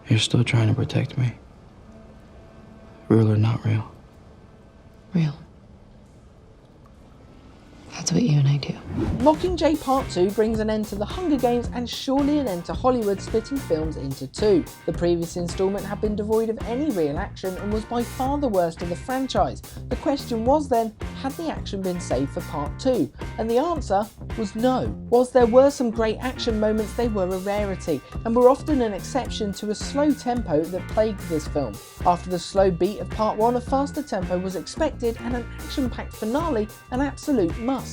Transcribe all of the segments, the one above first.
You're still trying to protect me. Real or not real? Real. That's what you and I do. Mockingjay Part 2 brings an end to the Hunger Games and surely an end to Hollywood splitting films into two. The previous instalment had been devoid of any real action and was by far the worst of the franchise. The question was then, had the action been saved for Part 2? And the answer was no. Whilst there were some great action moments, they were a rarity and were often an exception to a slow tempo that plagued this film. After the slow beat of Part 1, a faster tempo was expected and an action-packed finale an absolute must.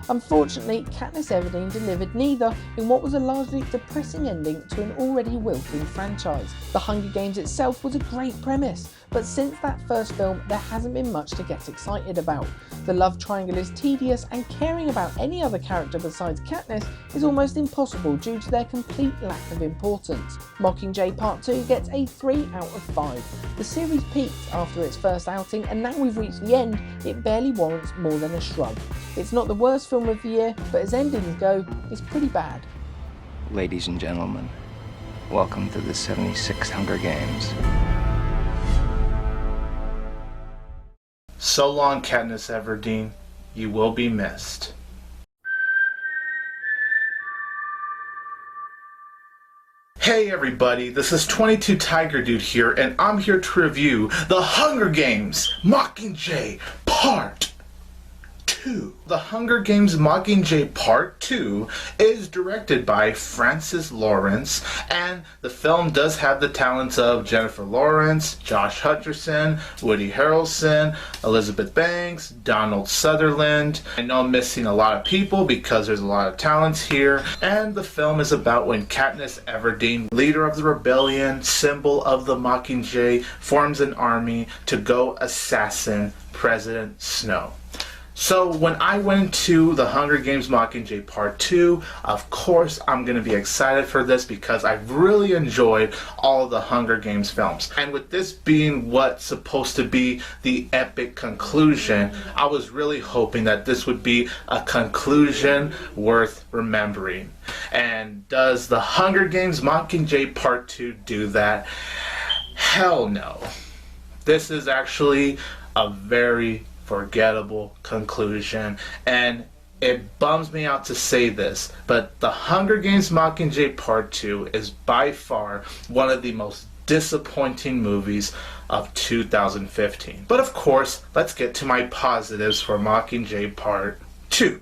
Unfortunately, Katniss Everdeen delivered neither in what was a largely depressing ending to an already wilting franchise. The Hunger Games itself was a great premise, but since that first film there hasn't been much to get excited about. The love triangle is tedious and caring about any other character besides Katniss is almost impossible due to their complete lack of importance. Mockingjay Part 2 gets a 3 out of 5. The series peaked after its first outing and now we've reached the end, it barely warrants more than a shrug. It's not the worst film of the year, but as endings go, it's pretty bad. Ladies and gentlemen, welcome to the 76th Hunger Games. So long, Katniss Everdeen. You will be missed. Hey everybody, this is 22 Tiger Dude here, and I'm here to review The Hunger Games Mockingjay Part 2. The Hunger Games Mockingjay Part 2 is directed by Francis Lawrence, and the film does have the talents of Jennifer Lawrence, Josh Hutcherson, Woody Harrelson, Elizabeth Banks, Donald Sutherland. I know I'm missing a lot of people because there's a lot of talents here, and the film is about when Katniss Everdeen, leader of the rebellion, symbol of the Mockingjay, forms an army to go assassinate President Snow. So when I went to the Hunger Games Mockingjay Part 2, of course I'm going to be excited for this because I've really enjoyed all of the Hunger Games films. And with this being what's supposed to be the epic conclusion, I was really hoping that this would be a conclusion worth remembering. And does the Hunger Games Mockingjay Part 2 do that? Hell no. This is actually a very forgettable conclusion, and it bums me out to say this, but The Hunger Games Mockingjay Part 2 is by far one of the most disappointing movies of 2015. But of course, let's get to my positives for Mockingjay Part 2.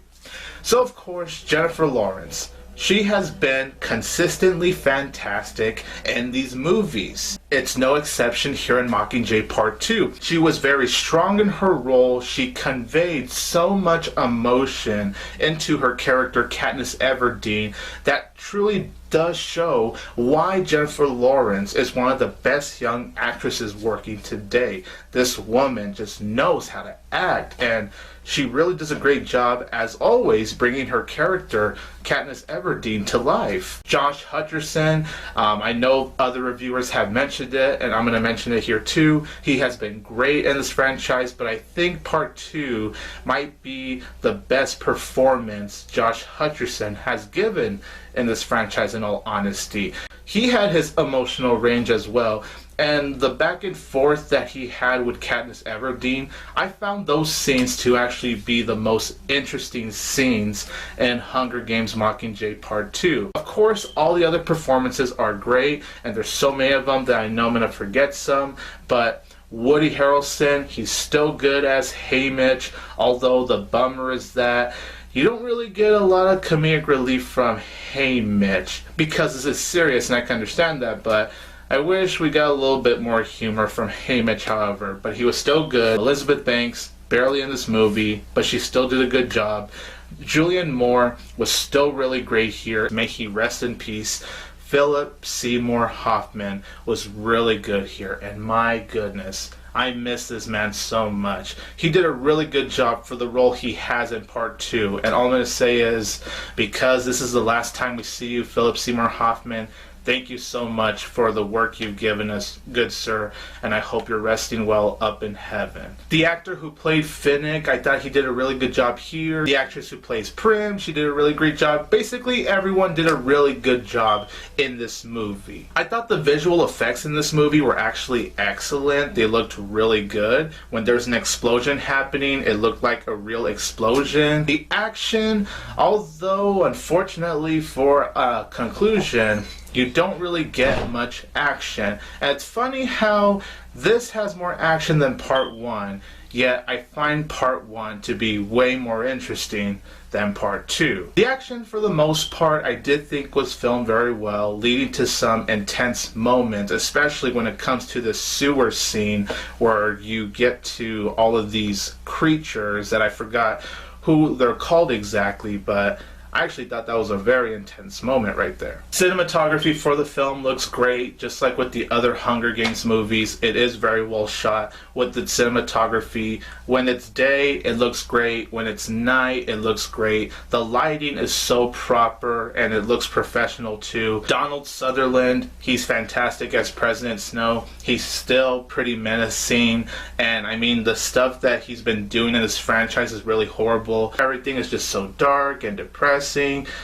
So of course, Jennifer Lawrence. She has been consistently fantastic in these movies. It's no exception here in Mockingjay Part 2. She was very strong in her role. She conveyed so much emotion into her character Katniss Everdeen that truly does show why Jennifer Lawrence is one of the best young actresses working today. This woman just knows how to act, and she really does a great job, as always, bringing her character, Katniss Everdeen, to life. Josh Hutcherson, I know other reviewers have mentioned it, and I'm going to mention it here too. He has been great in this franchise, but I think Part 2 might be the best performance Josh Hutcherson has given in this franchise, in all honesty. He had his emotional range as well, and the back and forth that he had with Katniss Everdeen, I found those scenes to actually be the most interesting scenes in Hunger Games Mockingjay Part 2. Of course, all the other performances are great, and there's so many of them that I know I'm going to forget some, but Woody Harrelson, he's still good as Haymitch, although the bummer is that you don't really get a lot of comedic relief from Haymitch because this is serious, and I can understand that, but I wish we got a little bit more humor from Haymitch, however, but he was still good. Elizabeth Banks, barely in this movie, but she still did a good job. Julianne Moore was still really great here. May he rest in peace. Philip Seymour Hoffman was really good here, and my goodness, I miss this man so much. He did a really good job for the role he has in Part 2, and all I'm going to say is, because this is the last time we see you, Philip Seymour Hoffman, Thank you so much for the work you've given us, good sir, and I hope you're resting well up in heaven. The actor who played Finnick, I thought he did a really good job here. The actress who plays Prim, she did a really great job. Basically, everyone did a really good job in this movie. I thought the visual effects in this movie were actually excellent. They looked really good. When there's an explosion happening, it looked like a real explosion. The action, although unfortunately for a conclusion, you don't really get much action. And it's funny how this has more action than part 1, yet I find part 1 to be way more interesting than part 2. The action, for the most part, I did think was filmed very well, leading to some intense moments, especially when it comes to the sewer scene where you get to all of these creatures that I forgot who they're called exactly, but I actually thought that was a very intense moment right there. Cinematography for the film looks great, just like with the other Hunger Games movies. It is very well shot with the cinematography. When it's day, it looks great. When it's night, it looks great. The lighting is so proper and it looks professional too. Donald Sutherland, he's fantastic as President Snow. He's still pretty menacing, and I mean the stuff that he's been doing in this franchise is really horrible. Everything is just so dark and depressing.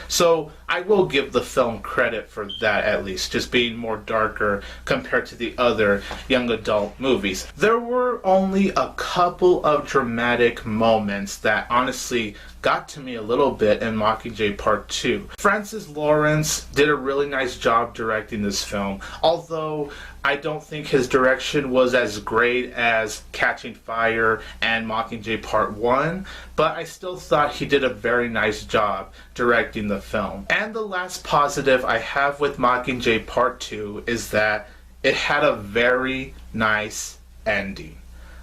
So I will give the film credit for that, at least, just being more darker compared to the other young adult movies. There were only a couple of dramatic moments that honestly got to me a little bit in Mockingjay Part 2. Francis Lawrence did a really nice job directing this film, although I don't think his direction was as great as Catching Fire and Mockingjay Part 1, but I still thought he did a very nice job directing the film. And the last positive I have with Mockingjay Part 2 is that it had a very nice ending.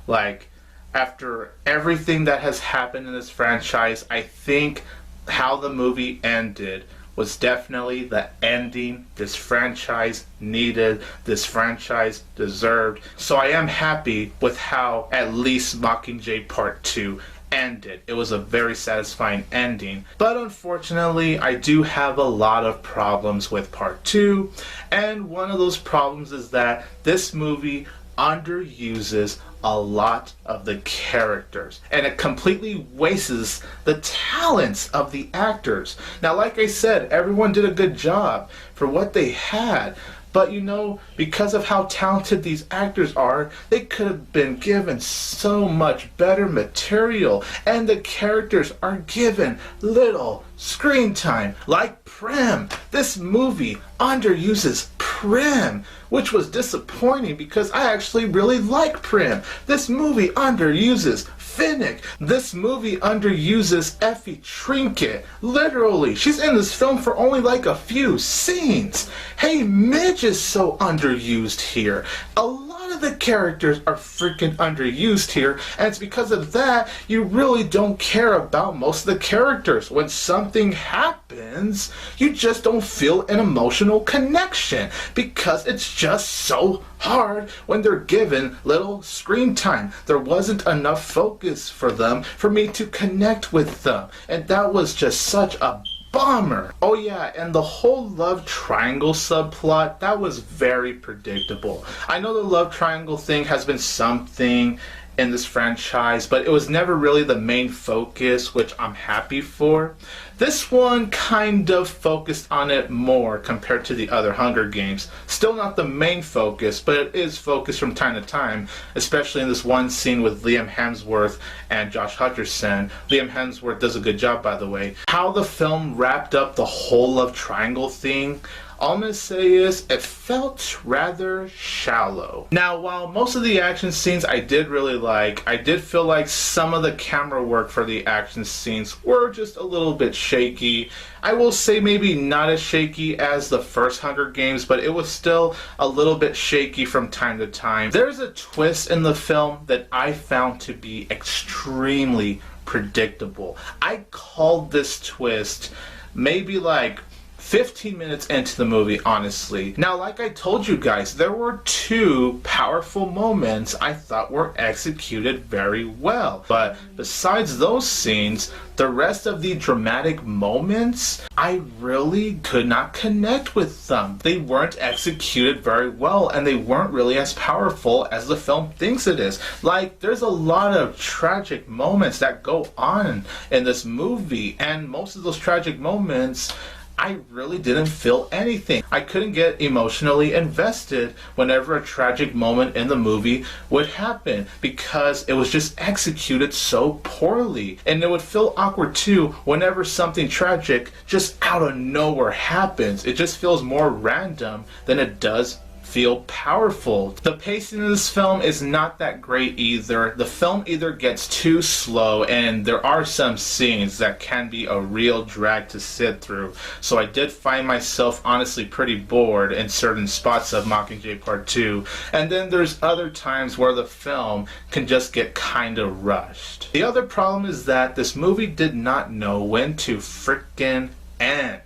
Like, after everything that has happened in this franchise, I think how the movie ended was definitely the ending this franchise needed, this franchise deserved. So I am happy with how at least Mockingjay Part 2 ended. It was a very satisfying ending. But unfortunately, I do have a lot of problems with Part 2, and one of those problems is that this movie underuses a lot of the characters, and it completely wastes the talents of the actors. Now, like I said, everyone did a good job for what they had, but you know, because of how talented these actors are, they could have been given so much better material, and the characters are given little screen time. Like Prim, this movie underuses Prim, which was disappointing because I actually really like Prim. This movie underuses Finnick. This movie underuses Effie Trinket. Literally, she's in this film for only like a few scenes. Hey, Midge is so underused here. A lot of the characters are freaking underused here, and it's because of that you really don't care about most of the characters. When something happens, you just don't feel an emotional connection because it's just so hard when they're given little screen time. There wasn't enough focus for them for me to connect with them, and that was just such a bummer. Oh yeah, and the whole love triangle subplot, that was very predictable. I know the love triangle thing has been something in this franchise, but it was never really the main focus, which I'm happy for. This one kind of focused on it more compared to the other Hunger Games. Still not the main focus, but it is focused from time to time, especially in this one scene with Liam Hemsworth and Josh Hutcherson. Liam Hemsworth does a good job, by the way. How the film wrapped up the whole love triangle thing, all I'm going to say is it felt rather shallow. Now, while most of the action scenes I did really like, I did feel like some of the camera work for the action scenes were just a little bit shaky. I will say maybe not as shaky as the first Hunger Games, but it was still a little bit shaky from time to time. There's a twist in the film that I found to be extremely predictable. I called this twist maybe like 15 minutes into the movie, honestly. Now, like I told you guys, there were two powerful moments I thought were executed very well. But besides those scenes, the rest of the dramatic moments, I really could not connect with them. They weren't executed very well, and they weren't really as powerful as the film thinks it is. Like, there's a lot of tragic moments that go on in this movie, and most of those tragic moments, I really didn't feel anything. I couldn't get emotionally invested whenever a tragic moment in the movie would happen because it was just executed so poorly. And it would feel awkward too whenever something tragic just out of nowhere happens. It just feels more random than it does feel powerful. The pacing of this film is not that great either. The film either gets too slow, and there are some scenes that can be a real drag to sit through. So I did find myself honestly pretty bored in certain spots of Mockingjay Part 2. And then there's other times where the film can just get kind of rushed. The other problem is that this movie did not know when to frickin' end.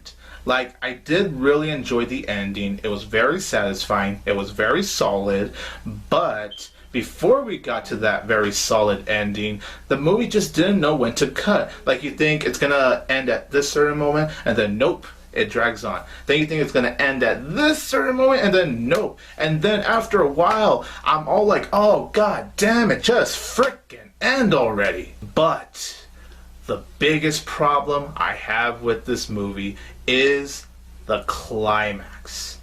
Like, I did really enjoy the ending. It was very satisfying. It was very solid. But before we got to that very solid ending, the movie just didn't know when to cut. Like, you think it's gonna end at this certain moment, and then nope, it drags on. Then you think it's gonna end at this certain moment, and then nope. And then after a while, I'm all like, oh god damn it, just frickin' end already. But the biggest problem I have with this movie is the climax.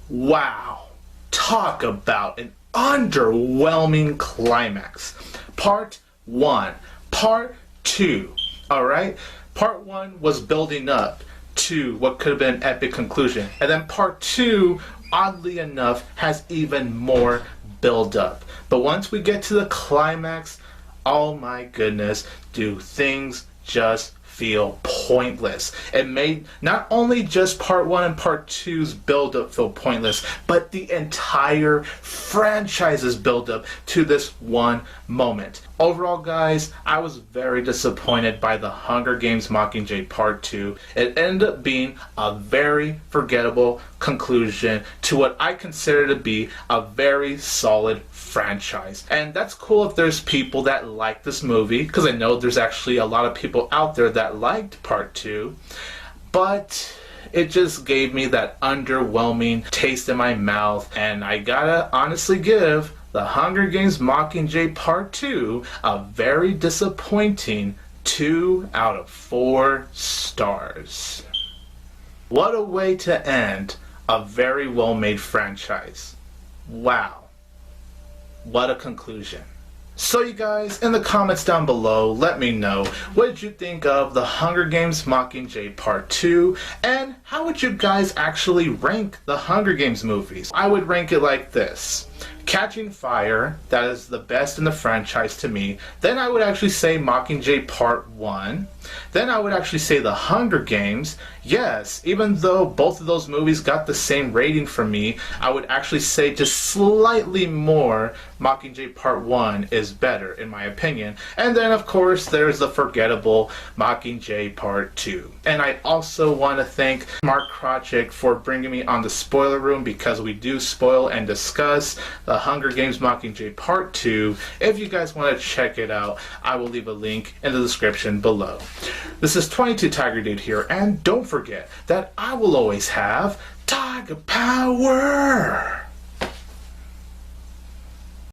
Wow. Talk about an underwhelming climax. Part 1. Part 2. Alright? Part 1 was building up to what could have been an epic conclusion. And then Part 2, oddly enough, has even more build up. But once we get to the climax, oh my goodness, do things just feel pointless. It made not only just Part 1 and Part 2's build-up feel pointless, but the entire franchise's build-up to this one moment. Overall, guys, I was very disappointed by The Hunger Games Mockingjay Part 2. It ended up being a very forgettable conclusion to what I consider to be a very solid franchise. And that's cool if there's people that like this movie, because I know there's actually a lot of people out there that liked Part 2. But it just gave me that underwhelming taste in my mouth, and I gotta honestly give The Hunger Games Mockingjay Part 2 a very disappointing 2 out of 4 stars. What a way to end a very well-made franchise. Wow. What a conclusion. So you guys, in the comments down below, let me know, what did you think of The Hunger Games Mockingjay Part 2, and how would you guys actually rank the Hunger Games movies? I would rank it like this. Catching Fire, that is the best in the franchise to me. Then I would actually say Mockingjay Part 1. Then I would actually say The Hunger Games. Yes, even though both of those movies got the same rating from me, I would actually say just slightly more Mockingjay Part 1 is better, in my opinion. And then, of course, there's the forgettable Mockingjay Part 2. And I also want to thank Mark Krotchik for bringing me on the spoiler room, because we do spoil and discuss The Hunger Games Mockingjay Part 2. If you guys want to check it out, I will leave a link in the description below. This is 22 Tiger Dude here, and don't forget that I will always have Tiger Power!